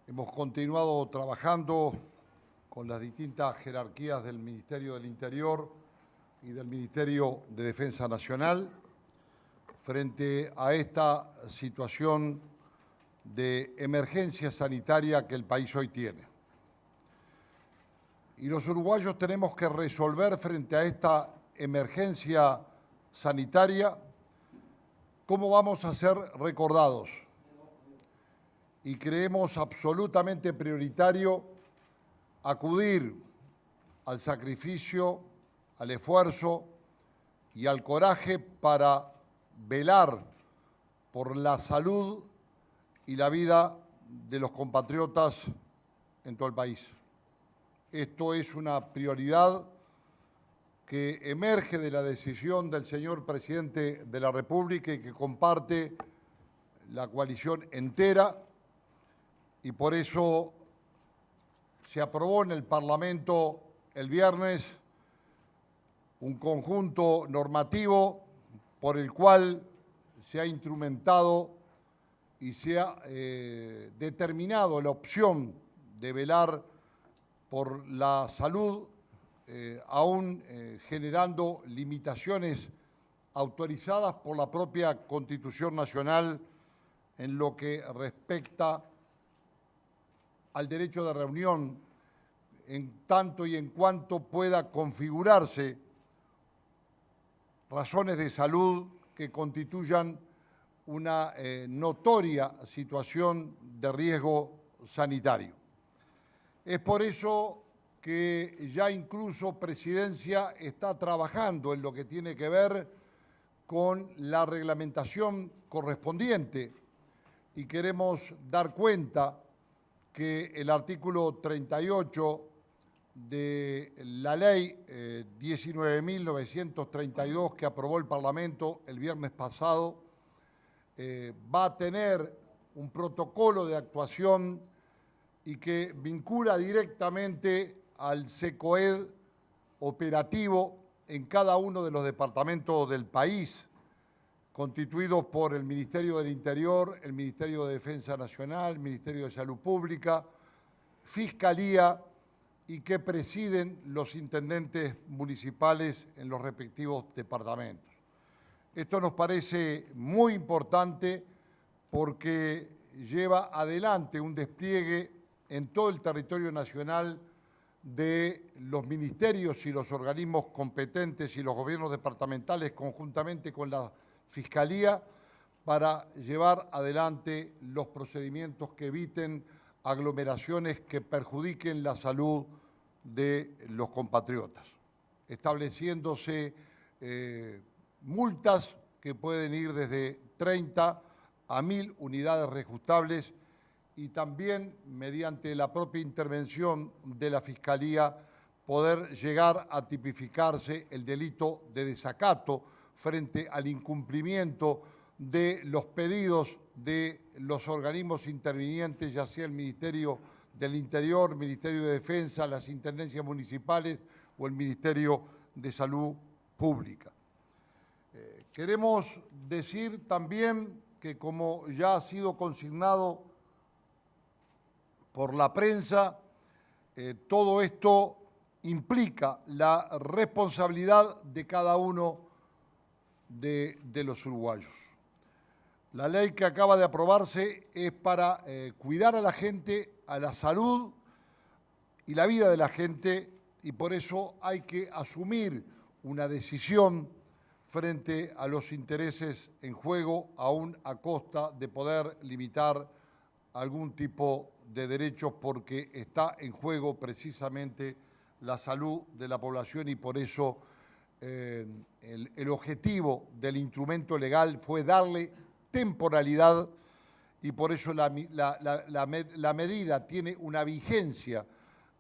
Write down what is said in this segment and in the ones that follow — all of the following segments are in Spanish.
Hemos continuado trabajando con las distintas jerarquías del Ministerio del Interior y del Ministerio de Defensa Nacional frente a esta situación de emergencia sanitaria que el país hoy tiene. Y los uruguayos tenemos que resolver frente a esta emergencia sanitaria cómo vamos a ser recordados. Y creemos absolutamente prioritario acudir al sacrificio, al esfuerzo y al coraje para velar por la salud y la vida de los compatriotas en todo el país. Esto es una prioridad que emerge de la decisión del señor Presidente de la República y que comparte la coalición entera, y por eso se aprobó en el Parlamento el viernes un conjunto normativo por el cual se ha instrumentado y se ha determinado la opción de velar por la salud, aún generando limitaciones autorizadas por la propia Constitución Nacional en lo que respecta al derecho de reunión, en tanto y en cuanto pueda configurarse razones de salud que constituyan una notoria situación de riesgo sanitario. Es por eso que ya incluso Presidencia está trabajando en lo que tiene que ver con la reglamentación correspondiente y queremos dar cuenta que el artículo 38 de la ley 19.932 que aprobó el Parlamento el viernes pasado va a tener un protocolo de actuación y que vincula directamente al SECOED operativo en cada uno de los departamentos del país, constituidos por el Ministerio del Interior, el Ministerio de Defensa Nacional, el Ministerio de Salud Pública, Fiscalía, y que presiden los intendentes municipales en los respectivos departamentos. Esto nos parece muy importante porque lleva adelante un despliegue en todo el territorio nacional de los ministerios y los organismos competentes y los gobiernos departamentales conjuntamente con la Fiscalía para llevar adelante los procedimientos que eviten aglomeraciones que perjudiquen la salud de los compatriotas, estableciéndose multas que pueden ir desde 30 a 1.000 unidades reajustables y también mediante la propia intervención de la Fiscalía poder llegar a tipificarse el delito de desacato frente al incumplimiento de los pedidos de los organismos intervinientes, ya sea el Ministerio del Interior, el Ministerio de Defensa, las intendencias municipales o el Ministerio de Salud Pública. Queremos decir también que, como ya ha sido consignado por la prensa, todo esto implica la responsabilidad de cada uno de los uruguayos. La ley que acaba de aprobarse es para cuidar a la gente, a la salud y la vida de la gente, y por eso hay que asumir una decisión frente a los intereses en juego, aún a costa de poder limitar algún tipo de derechos, porque está en juego precisamente la salud de la población y por eso el objetivo del instrumento legal fue darle temporalidad y por eso la medida tiene una vigencia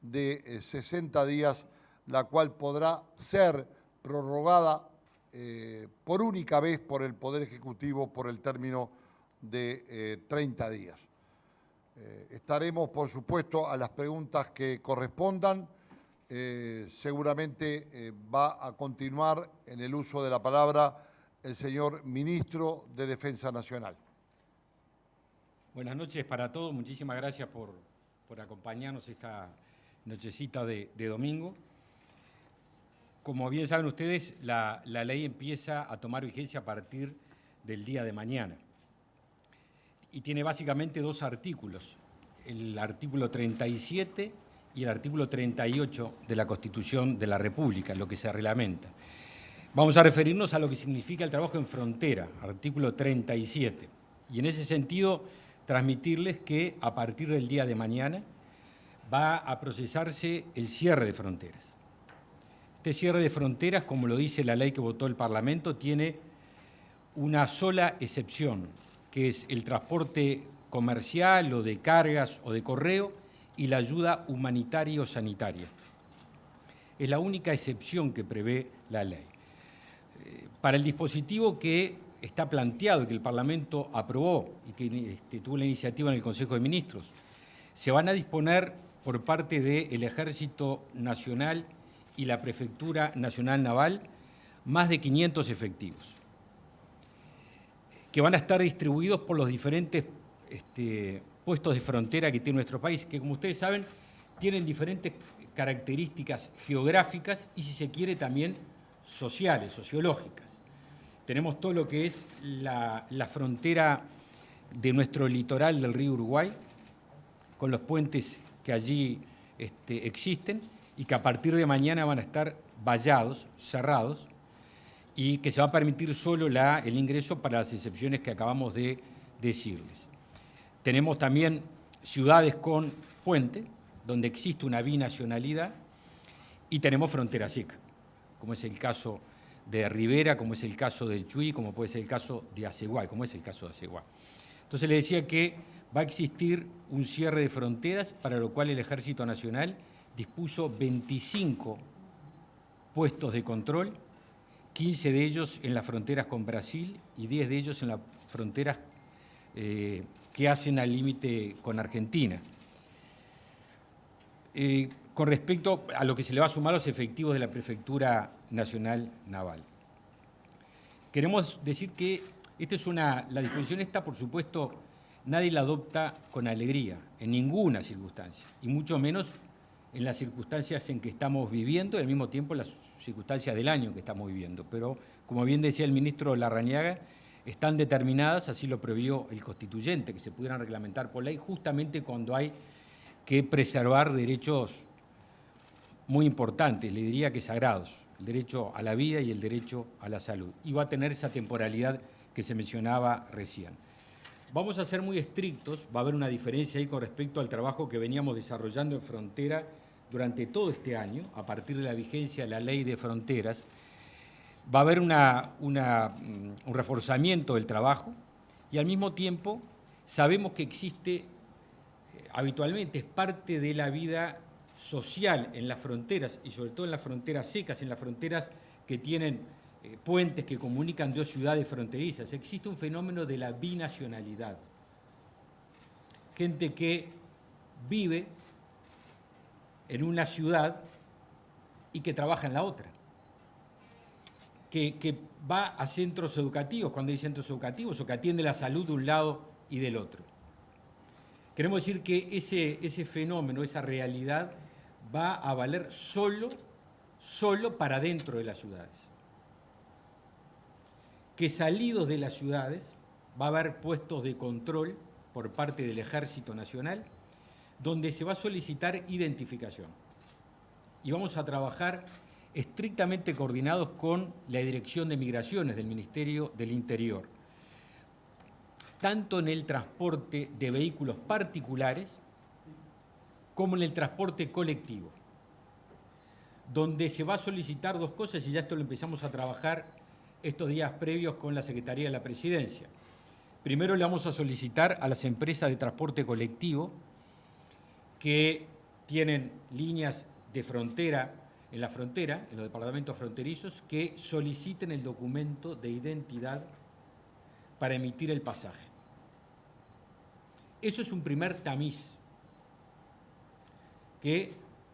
de 60 días, la cual podrá ser prorrogada por única vez por el Poder Ejecutivo por el término de 30 días. Estaremos, por supuesto, a las preguntas que correspondan. Seguramente va a continuar en el uso de la palabra el señor Ministro de Defensa Nacional. Buenas noches para todos. Muchísimas gracias por por acompañarnos esta nochecita de domingo. Como bien saben ustedes, la ley empieza a tomar vigencia a partir del día de mañana. Y tiene básicamente dos artículos, el artículo 37 y el artículo 38 de la Constitución de la República, lo que se reglamenta. Vamos a referirnos a lo que significa el trabajo en frontera, artículo 37. Y en ese sentido, transmitirles que a partir del día de mañana va a procesarse el cierre de fronteras. Este cierre de fronteras, como lo dice la ley que votó el Parlamento, tiene una sola excepción, que es el transporte comercial o de cargas o de correo y la ayuda humanitaria o sanitaria. Es la única excepción que prevé la ley. Para el dispositivo que está planteado y que el Parlamento aprobó y que tuvo la iniciativa en el Consejo de Ministros, se van a disponer por parte del Ejército Nacional y la Prefectura Nacional Naval más de 500 efectivos, que van a estar distribuidos por los diferentes puestos de frontera que tiene nuestro país, que como ustedes saben, tienen diferentes características geográficas y, si se quiere, también sociales, sociológicas. Tenemos todo lo que es la frontera de nuestro litoral del río Uruguay, con los puentes que allí existen y que a partir de mañana van a estar vallados, cerrados, y que se va a permitir solo el ingreso para las excepciones que acabamos de decirles. Tenemos también ciudades con puente, donde existe una binacionalidad, y tenemos frontera seca, como es el caso de Rivera, como es el caso del Chuy, como puede ser el caso de Aceguay, como es el caso de Aceguay. Entonces le decía que va a existir un cierre de fronteras, para lo cual el Ejército Nacional dispuso 25 puestos de control, 15 de ellos en las fronteras con Brasil y 10 de ellos en las fronteras que hacen al límite con Argentina. Con respecto a lo que se le va a sumar los efectivos de la Prefectura Nacional Naval. Queremos decir que la disposición esta, por supuesto, nadie la adopta con alegría, en ninguna circunstancia, y mucho menos en las circunstancias en que estamos viviendo y al mismo tiempo en las circunstancias del año que estamos viviendo. Pero, como bien decía el ministro Larrañaga, están determinadas, así lo previó el constituyente, que se pudieran reglamentar por ley, justamente cuando hay que preservar derechos muy importantes, le diría que sagrados, el derecho a la vida y el derecho a la salud. Y va a tener esa temporalidad que se mencionaba recién. Vamos a ser muy estrictos, va a haber una diferencia ahí con respecto al trabajo que veníamos desarrollando en frontera durante todo este año, a partir de la vigencia de la Ley de Fronteras. Va a haber un reforzamiento del trabajo y al mismo tiempo sabemos que existe, habitualmente es parte de la vida social en las fronteras y sobre todo en las fronteras secas, en las fronteras que tienen puentes que comunican dos ciudades fronterizas. Existe un fenómeno de la binacionalidad. Gente que vive en una ciudad y que trabaja en la otra. Que va a centros educativos, cuando hay centros educativos, o que atiende la salud de un lado y del otro. Queremos decir que ese fenómeno, esa realidad, va a valer solo para dentro de las ciudades. Que salidos de las ciudades va a haber puestos de control por parte del Ejército Nacional, donde se va a solicitar identificación. Y vamos a trabajar estrictamente coordinados con la Dirección de Migraciones del Ministerio del Interior, tanto en el transporte de vehículos particulares como en el transporte colectivo, donde se va a solicitar dos cosas, y ya esto lo empezamos a trabajar estos días previos con la Secretaría de la Presidencia. Primero le vamos a solicitar a las empresas de transporte colectivo que tienen líneas de frontera, en los departamentos fronterizos, que soliciten el documento de identidad para emitir el pasaje. Eso es un primer tamiz que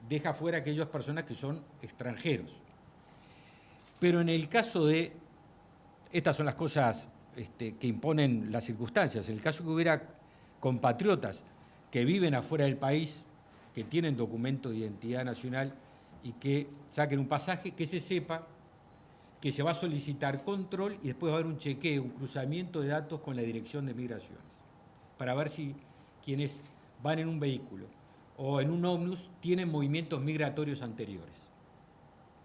deja fuera a aquellas personas que son extranjeros. Pero en el caso de, estas son las cosas que imponen las circunstancias, en el caso que hubiera compatriotas que viven afuera del país, que tienen documento de identidad nacional y que saquen un pasaje, que se sepa que se va a solicitar control y después va a haber un chequeo, un cruzamiento de datos con la Dirección de Migraciones, para ver si quienes van en un vehículo o en un ómnibus tienen movimientos migratorios anteriores.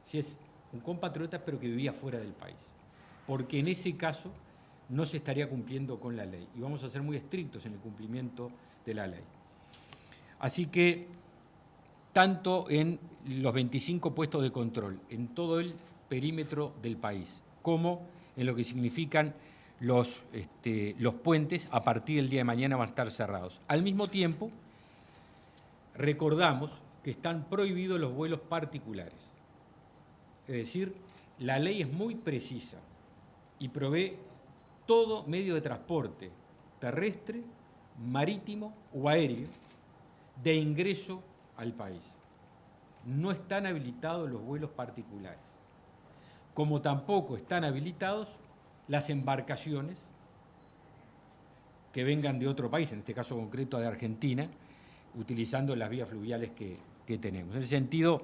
Si es un compatriota pero que vivía fuera del país. Porque en ese caso no se estaría cumpliendo con la ley. Y vamos a ser muy estrictos en el cumplimiento de la ley. Así que, tanto en los 25 puestos de control, en todo el perímetro del país, como en lo que significan los puentes, a partir del día de mañana van a estar cerrados. Al mismo tiempo, recordamos que están prohibidos los vuelos particulares. Es decir, la ley es muy precisa y provee todo medio de transporte terrestre, marítimo o aéreo de ingreso al país. No están habilitados los vuelos particulares, como tampoco están habilitados las embarcaciones que vengan de otro país, en este caso concreto de Argentina, utilizando las vías fluviales que tenemos. En ese sentido,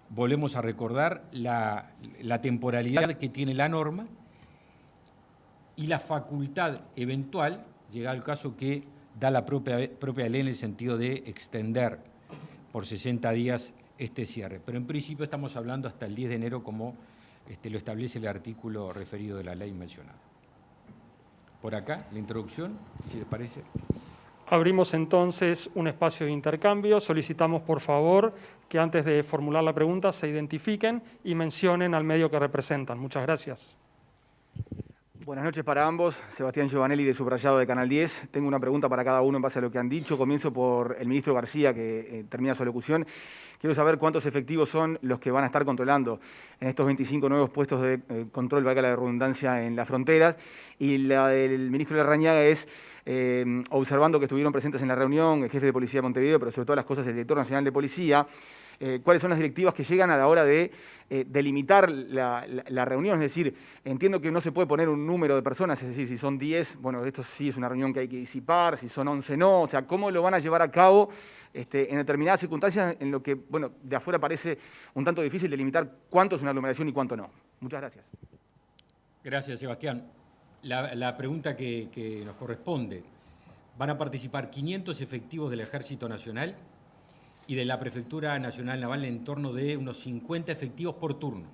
volvemos a recordar la temporalidad que tiene la norma y la facultad eventual, llegado el caso que da la propia ley en el sentido de extender por 60 días este cierre. Pero en principio estamos hablando hasta el 10 de enero como lo establece el artículo referido de la ley mencionada. Por acá, la introducción, si les parece. Abrimos entonces un espacio de intercambio. Solicitamos, por favor, que antes de formular la pregunta se identifiquen y mencionen al medio que representan. Muchas gracias. Buenas noches para ambos. Sebastián Giovanelli, de Subrayado, de Canal 10. Tengo una pregunta para cada uno en base a lo que han dicho. Comienzo por el ministro García, que termina su alocución. Quiero saber cuántos efectivos son los que van a estar controlando en estos 25 nuevos puestos de control, valga la redundancia, en las fronteras. Y la del ministro Larrañaga es, observando que estuvieron presentes en la reunión el jefe de Policía de Montevideo, pero sobre todas las cosas el director nacional de Policía, cuáles son las directivas que llegan a la hora de delimitar la reunión. Es decir, entiendo que no se puede poner un número de personas, es decir, si son 10, bueno, esto sí es una reunión que hay que disipar, si son 11 no, o sea, cómo lo van a llevar a cabo en determinadas circunstancias en lo que, bueno, de afuera parece un tanto difícil delimitar cuánto es una aglomeración y cuánto no. Muchas gracias. Gracias, Sebastián. La pregunta que nos corresponde, van a participar 500 efectivos del Ejército Nacional y de la Prefectura Nacional Naval en torno de unos 50 efectivos por turno.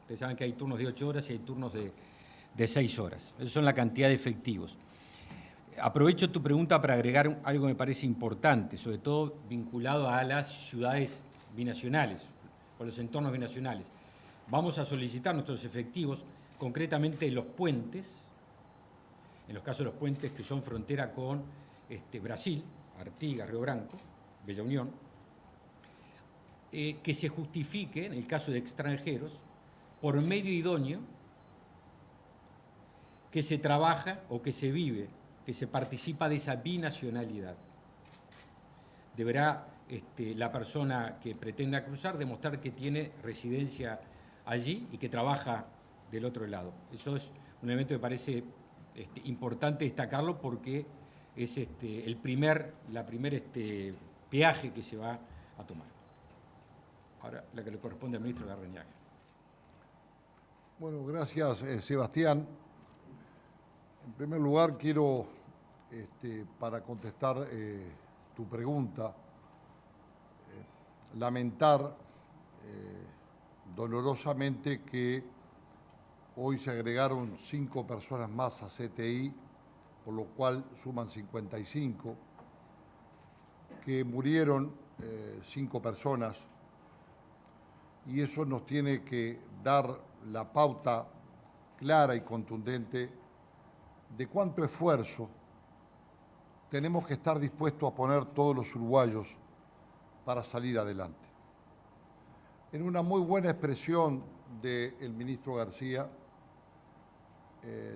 Ustedes saben que hay turnos de 8 horas y hay turnos de 6 horas. Esas son la cantidad de efectivos. Aprovecho tu pregunta para agregar algo que me parece importante, sobre todo vinculado a las ciudades binacionales, o los entornos binacionales. Vamos a solicitar nuestros efectivos, concretamente en los puentes, en los casos de los puentes que son frontera con Brasil, Artigas, Río Branco, Bella Unión, que se justifique, en el caso de extranjeros, por medio idóneo que se trabaja o que se vive, que se participa de esa binacionalidad. Deberá la persona que pretenda cruzar demostrar que tiene residencia allí y que trabaja del otro lado. Eso es un elemento que parece importante destacarlo porque es la primer peaje que se va a tomar. Ahora, la que le corresponde al ministro Larrañaga. Bueno, gracias, Sebastián. En primer lugar, quiero, para contestar tu pregunta, lamentar dolorosamente que hoy se agregaron 5 personas más a CTI, por lo cual suman 55, que murieron 5 personas, y eso nos tiene que dar la pauta clara y contundente de cuánto esfuerzo tenemos que estar dispuestos a poner todos los uruguayos para salir adelante. En una muy buena expresión del ministro García,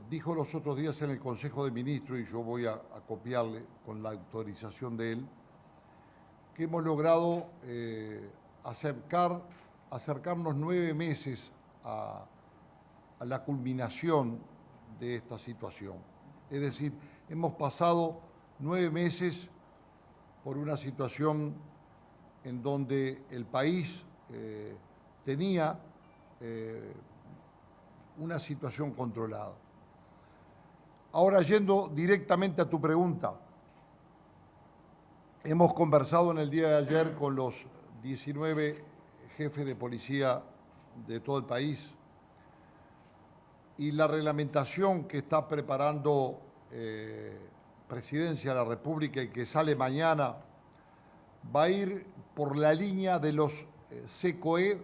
dijo los otros días en el Consejo de Ministros, y yo voy a copiarle con la autorización de él, que hemos logrado acercarnos 9 meses a la culminación de esta situación. Es decir, hemos pasado 9 meses por una situación en donde el país tenía una situación controlada. Ahora, yendo directamente a tu pregunta, hemos conversado en el día de ayer con los 19 jefes de policía de todo el país y la reglamentación que está preparando Presidencia de la República y que sale mañana va a ir por la línea de los SECOE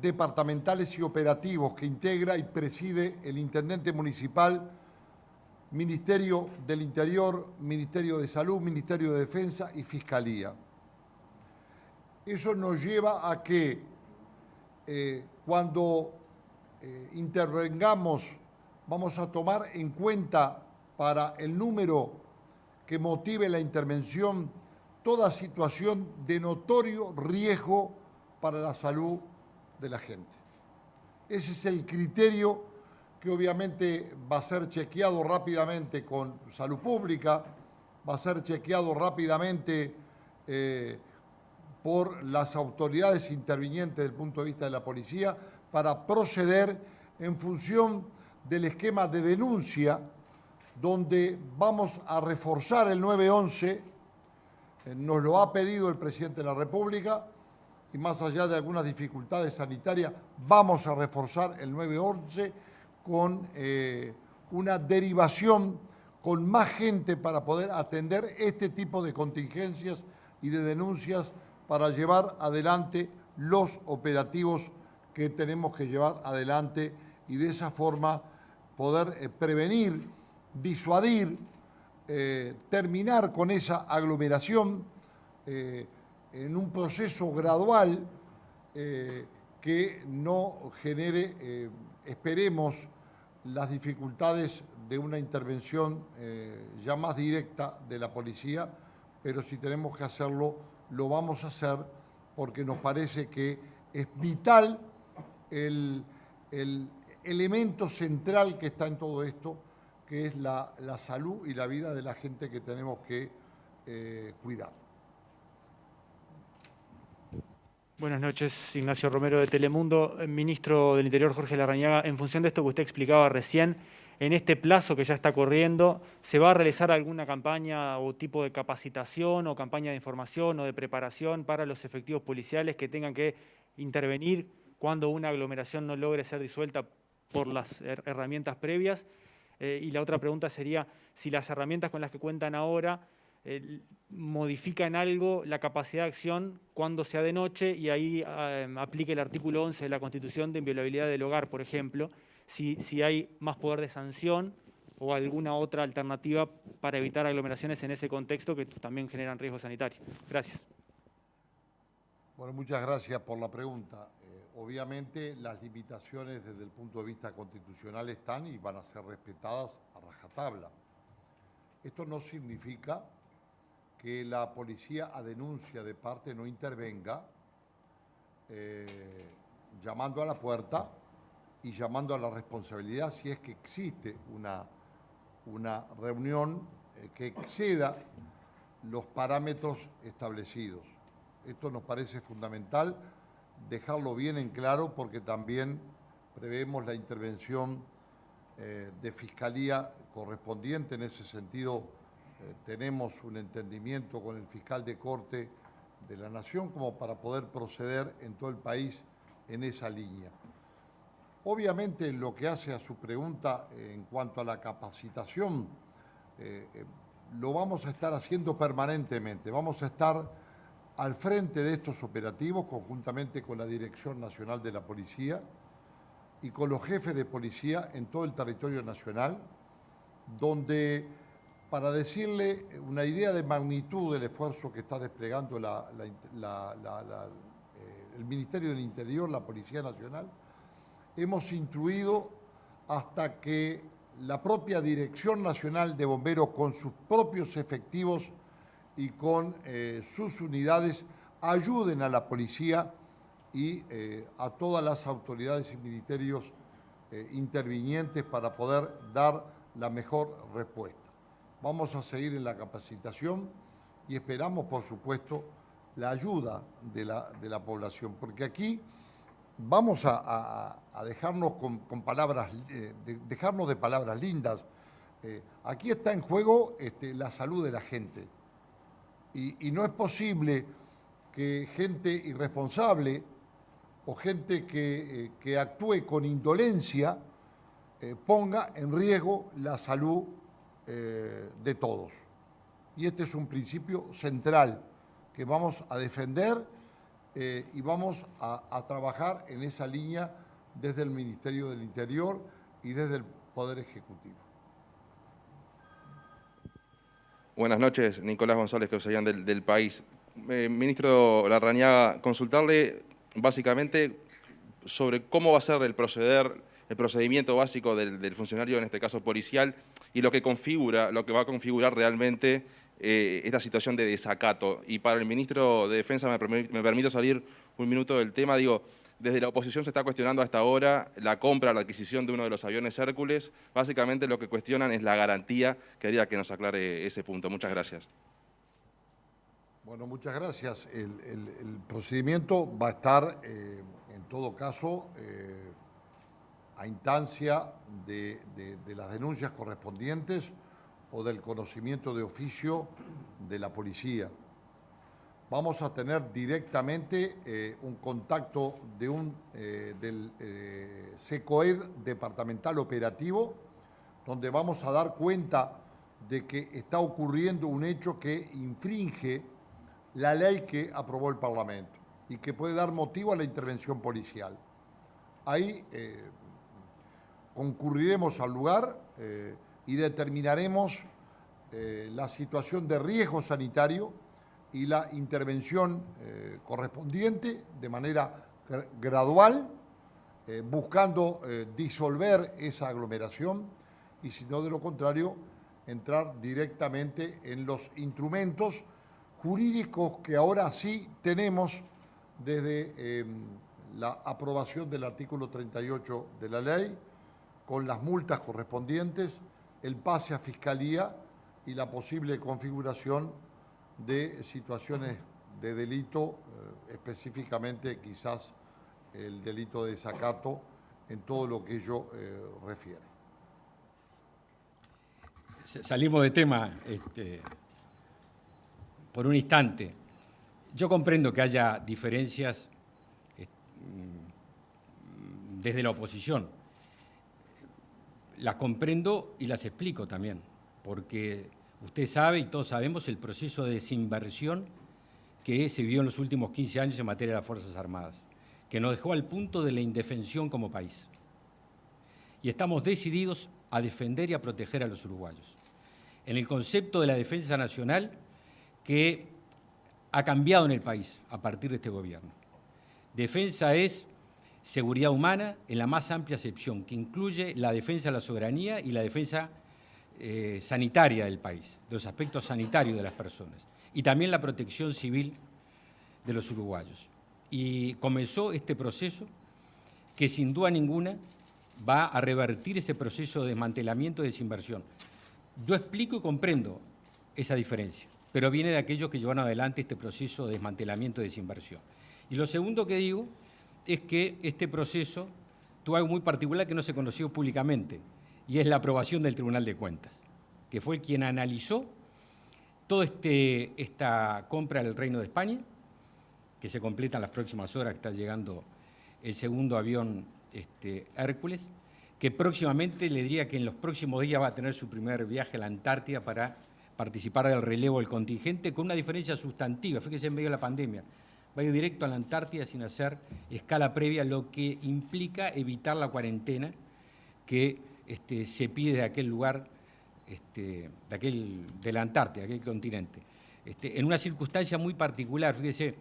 departamentales y operativos que integra y preside el intendente municipal, Ministerio del Interior, Ministerio de Salud, Ministerio de Defensa y Fiscalía. Eso nos lleva a que cuando intervengamos vamos a tomar en cuenta para el número que motive la intervención toda situación de notorio riesgo para la salud de la gente. Ese es el criterio que obviamente va a ser chequeado rápidamente con Salud Pública, va a ser chequeado rápidamente por las autoridades intervinientes desde el punto de vista de la policía para proceder en función del esquema de denuncia donde vamos a reforzar el 911, nos lo ha pedido el presidente de la República y más allá de algunas dificultades sanitarias, vamos a reforzar el 911 con una derivación con más gente para poder atender este tipo de contingencias y de denuncias para llevar adelante los operativos que tenemos que llevar adelante y de esa forma poder prevenir, disuadir, terminar con esa aglomeración en un proceso gradual que no genere, esperemos, las dificultades de una intervención ya más directa de la policía, pero si tenemos que hacerlo, lo vamos a hacer porque nos parece que es vital el elemento central que está en todo esto, que es la salud y la vida de la gente que tenemos que cuidar. Buenas noches, Ignacio Romero de Telemundo. Ministro del Interior, Jorge Larrañaga, en función de esto que usted explicaba recién, en este plazo que ya está corriendo, ¿se va a realizar alguna campaña o tipo de capacitación o campaña de información o de preparación para los efectivos policiales que tengan que intervenir cuando una aglomeración no logre ser disuelta por las herramientas previas? Y la otra pregunta sería si las herramientas con las que cuentan ahora modifican algo la capacidad de acción cuando sea de noche y ahí aplique el artículo 11 de la Constitución de inviolabilidad del hogar, por ejemplo, si hay más poder de sanción o alguna otra alternativa para evitar aglomeraciones en ese contexto que también generan riesgo sanitario. Gracias. Bueno, muchas gracias por la pregunta. Obviamente las limitaciones desde el punto de vista constitucional están y van a ser respetadas a rajatabla. Esto no significa que la policía a denuncia de parte no intervenga llamando a la puerta y llamando a la responsabilidad si es que existe una reunión que exceda los parámetros establecidos. Esto nos parece fundamental dejarlo bien en claro porque también prevemos la intervención de Fiscalía correspondiente. En ese sentido, tenemos un entendimiento con el fiscal de Corte de la Nación como para poder proceder en todo el país en esa línea. Obviamente, en lo que hace a su pregunta en cuanto a la capacitación, lo vamos a estar haciendo permanentemente. Vamos a estar al frente de estos operativos conjuntamente con la Dirección Nacional de la Policía y con los jefes de policía en todo el territorio nacional, donde, para decirle una idea de magnitud del esfuerzo que está desplegando el Ministerio del Interior, la Policía Nacional, hemos instruido hasta que la propia Dirección Nacional de Bomberos, con sus propios efectivos y con sus unidades, ayuden a la policía y a todas las autoridades y ministerios intervinientes para poder dar la mejor respuesta. Vamos a seguir en la capacitación y esperamos, por supuesto, la ayuda de la población, porque aquí vamos a dejarnos con palabras, dejarnos de palabras lindas. Aquí está en juego la salud de la gente y no es posible que gente irresponsable o gente que actúe con indolencia ponga en riesgo la salud de todos. Y este es un principio central que vamos a defender y vamos a trabajar en esa línea desde el Ministerio del Interior y desde el Poder Ejecutivo. Buenas noches, Nicolás González, Causellán del País. Ministro Larrañaga, consultarle básicamente sobre cómo va a ser el procedimiento básico del funcionario, en este caso policial, y lo que va a configurar realmente esta situación de desacato. Y para el ministro de Defensa, me permito salir un minuto del tema, digo, desde la oposición se está cuestionando hasta ahora la compra, la adquisición de uno de los aviones Hércules. Básicamente lo que cuestionan es la garantía. Quería que nos aclare ese punto. Muchas gracias. Bueno, muchas gracias. El procedimiento va a estar, en todo caso, a instancia de las denuncias correspondientes o del conocimiento de oficio de la policía. Vamos a tener directamente un contacto del SECOED departamental operativo, donde vamos a dar cuenta de que está ocurriendo un hecho que infringe la ley que aprobó el Parlamento y que puede dar motivo a la intervención policial. Ahí concurriremos al lugar y determinaremos la situación de riesgo sanitario y la intervención correspondiente de manera gradual, buscando disolver esa aglomeración y, si no, de lo contrario, entrar directamente en los instrumentos jurídicos que ahora sí tenemos desde la aprobación del artículo 38 de la ley, con las multas correspondientes, el pase a Fiscalía y la posible configuración de situaciones de delito, específicamente quizás el delito de desacato en todo lo que ello refiere. Salimos de tema por un instante. Yo comprendo que haya diferencias desde la oposición. Las comprendo y las explico también, porque usted sabe y todos sabemos el proceso de desinversión que se vivió en los últimos 15 años en materia de las Fuerzas Armadas, que nos dejó al punto de la indefensión como país. Y estamos decididos a defender y a proteger a los uruguayos. En el concepto de la defensa nacional que ha cambiado en el país a partir de este gobierno. Defensa es seguridad humana en la más amplia acepción, que incluye la defensa de la soberanía y la defensa sanitaria del país, de los aspectos sanitarios de las personas, y también la protección civil de los uruguayos. Y comenzó este proceso que sin duda ninguna va a revertir ese proceso de desmantelamiento y desinversión. Yo explico y comprendo esa diferencia, pero viene de aquellos que llevaron adelante este proceso de desmantelamiento y desinversión. Y lo segundo que digo es que este proceso tuvo algo muy particular que no se conoció públicamente, y es la aprobación del Tribunal de Cuentas, que fue quien analizó toda esta compra del Reino de España, que se completa en las próximas horas, que está llegando el segundo avión Hércules, que próximamente, le diría que en los próximos días va a tener su primer viaje a la Antártida para participar del relevo del contingente, con una diferencia sustantiva. Fíjese, en medio de la pandemia, va a ir directo a la Antártida sin hacer escala previa, lo que implica evitar la cuarentena que se pide de aquel lugar, de la Antártida, de aquel continente. En una circunstancia muy particular, fíjese,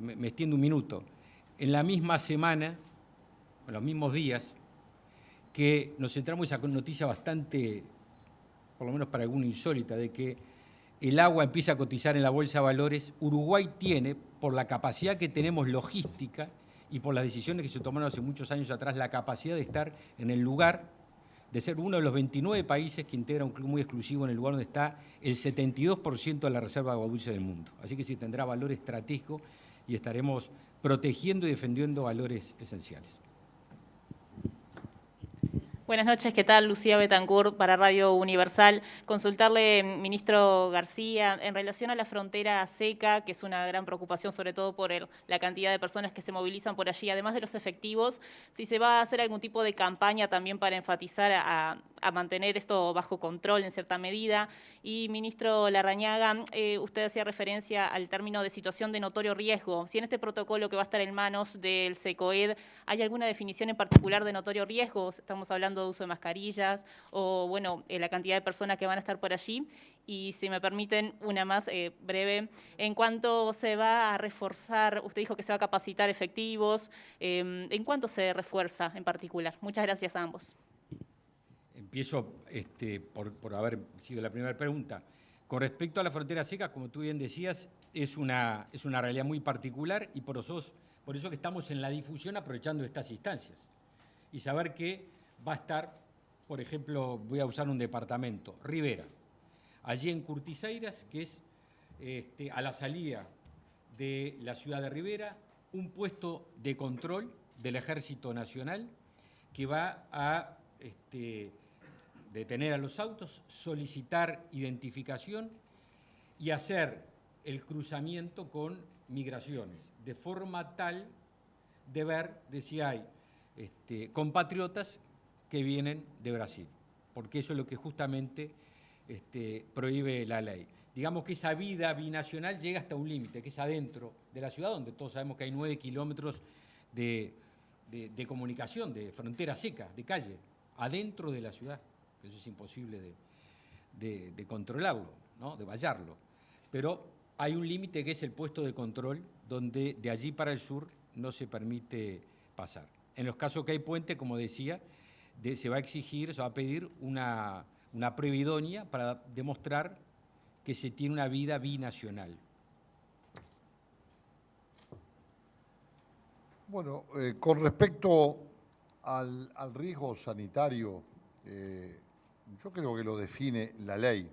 me extiendo un minuto, en la misma semana, en los mismos días, que nos entramos esa noticia bastante, por lo menos para alguno insólita, de que el agua empieza a cotizar en la Bolsa de Valores. Uruguay tiene, por la capacidad que tenemos logística y por las decisiones que se tomaron hace muchos años atrás, la capacidad de estar en el lugar de ser uno de los 29 países que integra un club muy exclusivo en el lugar donde está el 72% de la reserva de agua dulce del mundo. Así que sí tendrá valor estratégico y estaremos protegiendo y defendiendo valores esenciales. Buenas noches, ¿qué tal? Lucía Betancourt para Radio Universal. Consultarle, ministro García, en relación a la frontera seca, que es una gran preocupación, sobre todo por la cantidad de personas que se movilizan por allí, además de los efectivos, si se va a hacer algún tipo de campaña también para enfatizar a mantener esto bajo control en cierta medida. Y, ministro Larrañaga, usted hacía referencia al término de situación de notorio riesgo. Si en este protocolo que va a estar en manos del SECOED hay alguna definición en particular de notorio riesgo, estamos hablando de uso de mascarillas o, bueno, la cantidad de personas que van a estar por allí. Y si me permiten, una más breve, en cuanto se va a reforzar, usted dijo que se va a capacitar efectivos, ¿en cuánto se refuerza en particular? Muchas gracias a ambos. Empiezo por haber sido la primera pregunta. Con respecto a la frontera seca, como tú bien decías, es una realidad muy particular y por eso que estamos en la difusión aprovechando estas instancias. Y saber que va a estar, por ejemplo, voy a usar un departamento, Rivera, allí en Curtiseiras, que es a la salida de la ciudad de Rivera, un puesto de control del Ejército Nacional que va a detener a los autos, solicitar identificación y hacer el cruzamiento con migraciones, de forma tal de ver de si hay compatriotas que vienen de Brasil, porque eso es lo que justamente prohíbe la ley. Digamos que esa vida binacional llega hasta un límite, que es adentro de la ciudad, donde todos sabemos que hay 9 kilómetros de comunicación, de frontera seca, de calle, adentro de la ciudad. Eso es imposible de controlarlo, ¿no? De vallarlo. Pero hay un límite que es el puesto de control, donde de allí para el sur no se permite pasar. En los casos que hay puente, como decía, se va a exigir, se va a pedir una prueba idónea para demostrar que se tiene una vida binacional. Bueno, con respecto al riesgo sanitario, yo creo que lo define la ley.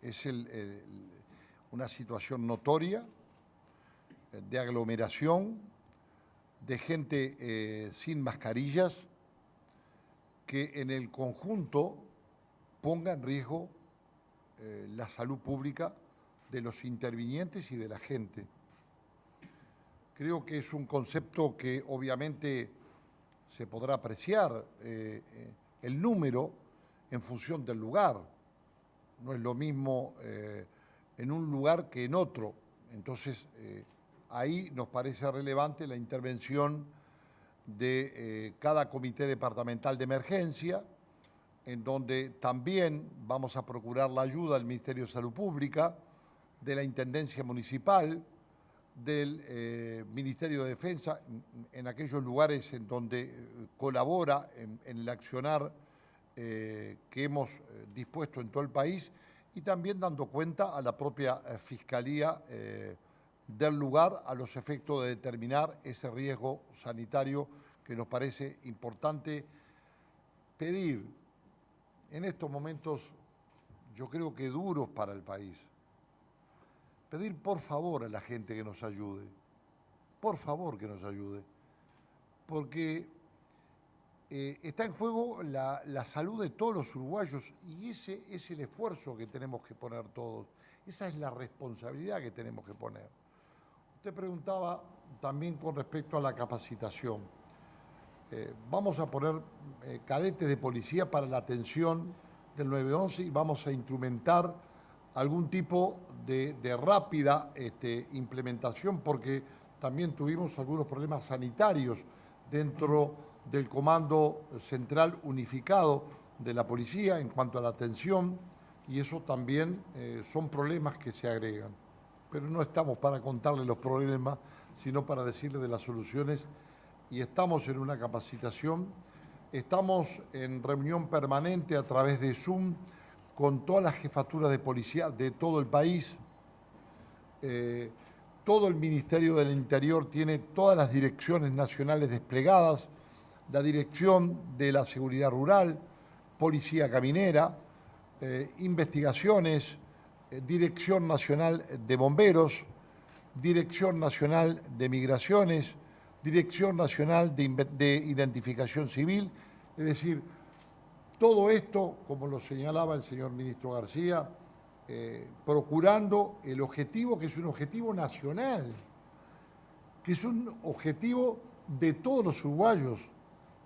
Es una situación notoria de aglomeración, de gente sin mascarillas, que en el conjunto ponga en riesgo la salud pública de los intervinientes y de la gente. Creo que es un concepto que obviamente se podrá apreciar el número en función del lugar. No es lo mismo en un lugar que en otro. Entonces, ahí nos parece relevante la intervención de cada comité departamental de emergencia, en donde también vamos a procurar la ayuda del Ministerio de Salud Pública, de la Intendencia Municipal, del Ministerio de Defensa, en aquellos lugares en donde colabora en el accionar que hemos dispuesto en todo el país, y también dando cuenta a la propia Fiscalía del lugar a los efectos de determinar ese riesgo sanitario que nos parece importante pedir en estos momentos, yo creo que duros para el país. Pedir por favor a la gente que nos ayude, por favor que nos ayude, porque está en juego la salud de todos los uruguayos y ese es el esfuerzo que tenemos que poner todos, esa es la responsabilidad que tenemos que poner. Usted preguntaba también con respecto a la capacitación. Vamos a poner cadetes de policía para la atención del 911 y vamos a instrumentar algún tipo de rápida implementación, porque también tuvimos algunos problemas sanitarios dentro del Comando Central Unificado de la Policía en cuanto a la atención, y eso también son problemas que se agregan. Pero no estamos para contarles los problemas, sino para decirles de las soluciones, y estamos en una capacitación, estamos en reunión permanente a través de Zoom con todas las jefaturas de policía de todo el país. Todo el Ministerio del Interior tiene todas las direcciones nacionales desplegadas. la Dirección de la Seguridad Rural, Policía Caminera, Investigaciones, Dirección Nacional de Bomberos, Dirección Nacional de Migraciones, Dirección Nacional de Identificación Civil. Es decir, todo esto, como lo señalaba el señor ministro García, procurando el objetivo que es un objetivo nacional, que es un objetivo de todos los uruguayos.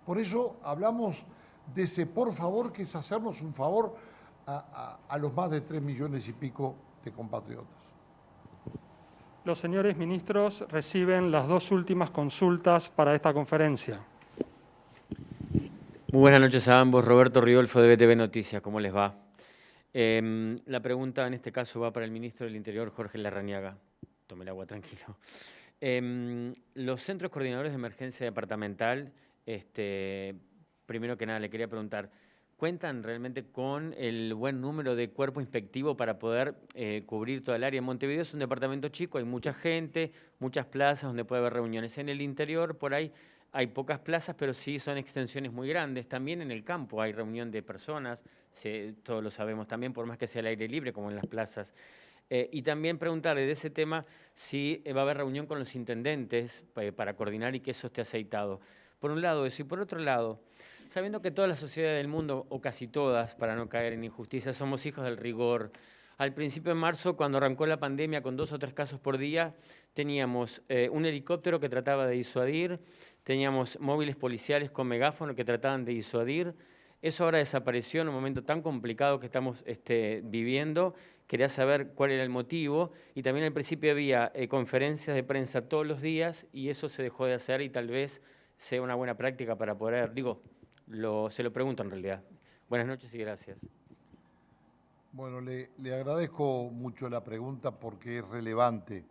Por eso hablamos de ese por favor, que es hacernos un favor a los más de 3 millones y pico de compatriotas. Los señores ministros reciben las 2 últimas consultas para esta conferencia. Muy buenas noches a ambos. Roberto Riolfo de BTV Noticias. ¿Cómo les va? La pregunta en este caso va para el ministro del Interior, Jorge Larrañaga. Tome el agua, tranquilo. Los centros coordinadores de emergencia departamental, primero que nada le quería preguntar, ¿cuentan realmente con el buen número de cuerpo inspectivo para poder cubrir toda el área? En Montevideo es un departamento chico, hay mucha gente, muchas plazas donde puede haber reuniones. En el interior, por ahí, hay pocas plazas, pero sí son extensiones muy grandes. También en el campo hay reunión de personas, todos lo sabemos también, por más que sea al aire libre, como en las plazas. Y también preguntarle de ese tema si va a haber reunión con los intendentes para coordinar y que eso esté aceitado. Por un lado eso, y por otro lado, sabiendo que todas las sociedades del mundo, o casi todas, para no caer en injusticia, somos hijos del rigor. Al principio de marzo, cuando arrancó la pandemia con 2 o 3 casos por día, teníamos un helicóptero que trataba de disuadir, teníamos móviles policiales con megáfono que trataban de disuadir. Eso ahora desapareció en un momento tan complicado que estamos viviendo. Quería saber cuál era el motivo. Y también al principio había conferencias de prensa todos los días y eso se dejó de hacer y tal vez sea una buena práctica para poder, se lo pregunto en realidad. Buenas noches y gracias. Bueno, le agradezco mucho la pregunta porque es relevante.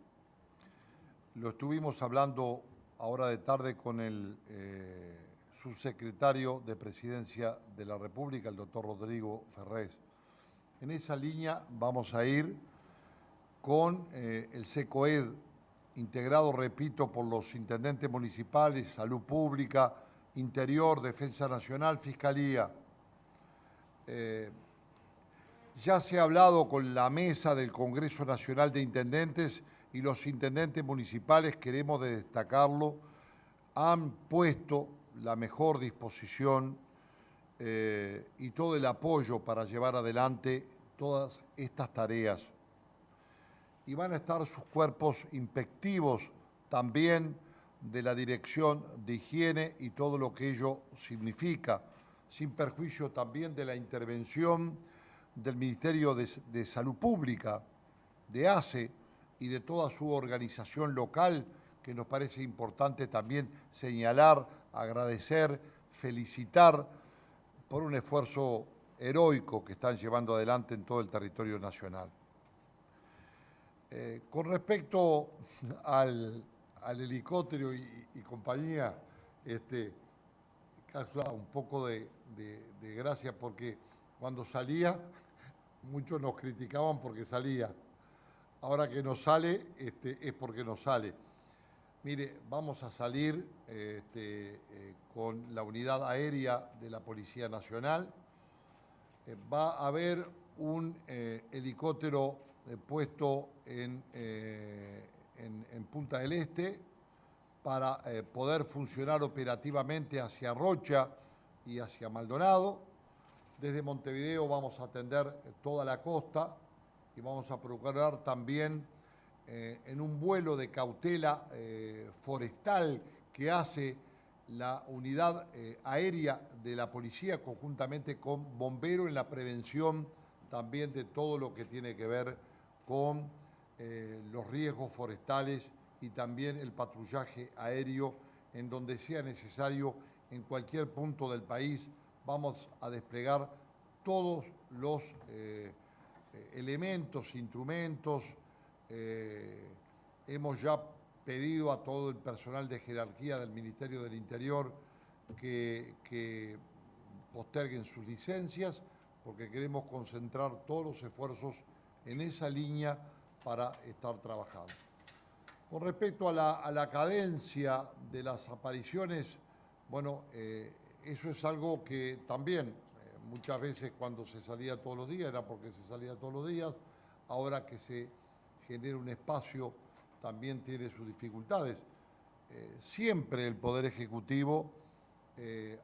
Lo estuvimos hablando ahora de tarde con el subsecretario de Presidencia de la República, el doctor Rodrigo Ferrés. En esa línea vamos a ir con el SECOED, integrado, repito, por los intendentes municipales, Salud Pública, Interior, Defensa Nacional, Fiscalía. Ya se ha hablado con la mesa del Congreso Nacional de Intendentes y los intendentes municipales, queremos destacarlo, han puesto la mejor disposición y todo el apoyo para llevar adelante todas estas tareas. Y van a estar sus cuerpos inspectivos también de la Dirección de Higiene y todo lo que ello significa, sin perjuicio también de la intervención del Ministerio de Salud Pública, de ACE y de toda su organización local, que nos parece importante también señalar, agradecer, felicitar por un esfuerzo heroico que están llevando adelante en todo el territorio nacional. Con respecto al helicóptero y compañía, causa un poco de gracia porque cuando salía, muchos nos criticaban porque salía. Ahora que no sale, es porque no sale. Mire, vamos a salir con la unidad aérea de la Policía Nacional. Va a haber un helicóptero puesto en Punta del Este para poder funcionar operativamente hacia Rocha y hacia Maldonado. Desde Montevideo vamos a atender toda la costa y vamos a procurar también en un vuelo de cautela forestal que hace la unidad aérea de la policía conjuntamente con bomberos en la prevención también de todo lo que tiene que ver con los riesgos forestales y también el patrullaje aéreo en donde sea necesario en cualquier punto del país. Vamos a desplegar todos los elementos, instrumentos. Hemos ya pedido a todo el personal de jerarquía del Ministerio del Interior que posterguen sus licencias porque queremos concentrar todos los esfuerzos en esa línea para estar trabajando. Con respecto a la cadencia de las apariciones, Bueno, eso es algo que también muchas veces cuando se salía todos los días era porque se salía todos los días. Ahora que se genera un espacio también tiene sus dificultades. Siempre el Poder Ejecutivo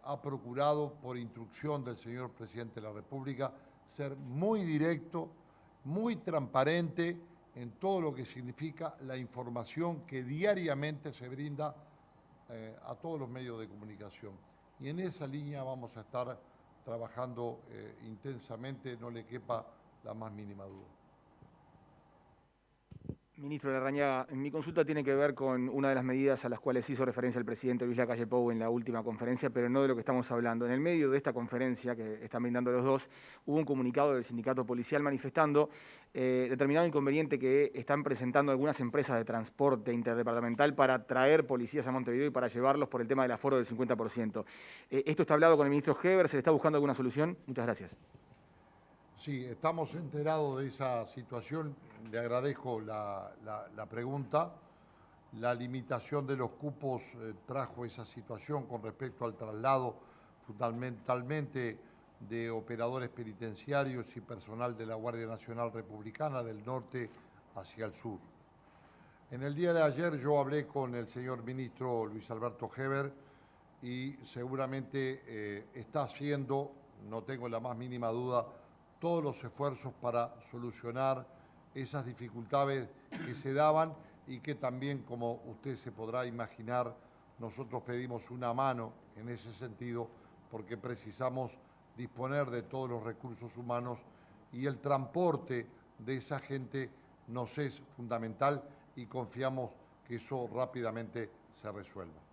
ha procurado, por instrucción del señor Presidente de la República, ser muy directo, muy transparente en todo lo que significa la información que diariamente se brinda a todos los medios de comunicación. Y en esa línea vamos a estar trabajando intensamente, no le quepa la más mínima duda. Ministro Larrañaga, mi consulta tiene que ver con una de las medidas a las cuales hizo referencia el presidente Luis Lacalle Pou en la última conferencia, pero no de lo que estamos hablando. En el medio de esta conferencia que están brindando los dos, hubo un comunicado del sindicato policial manifestando determinado inconveniente que están presentando algunas empresas de transporte interdepartamental para traer policías a Montevideo y para llevarlos por el tema del aforo del 50%. ¿Esto está hablado con el ministro Heber? ¿Se le está buscando alguna solución? Muchas gracias. Sí, estamos enterados de esa situación. Le agradezco la pregunta. La limitación de los cupos trajo esa situación con respecto al traslado fundamentalmente de operadores penitenciarios y personal de la Guardia Nacional Republicana del norte hacia el sur. En el día de ayer yo hablé con el señor ministro Luis Alberto Heber y seguramente está haciendo, no tengo la más mínima duda, todos los esfuerzos para solucionar esas dificultades que se daban y que también, como usted se podrá imaginar, nosotros pedimos una mano en ese sentido porque precisamos disponer de todos los recursos humanos y el transporte de esa gente nos es fundamental y confiamos que eso rápidamente se resuelva.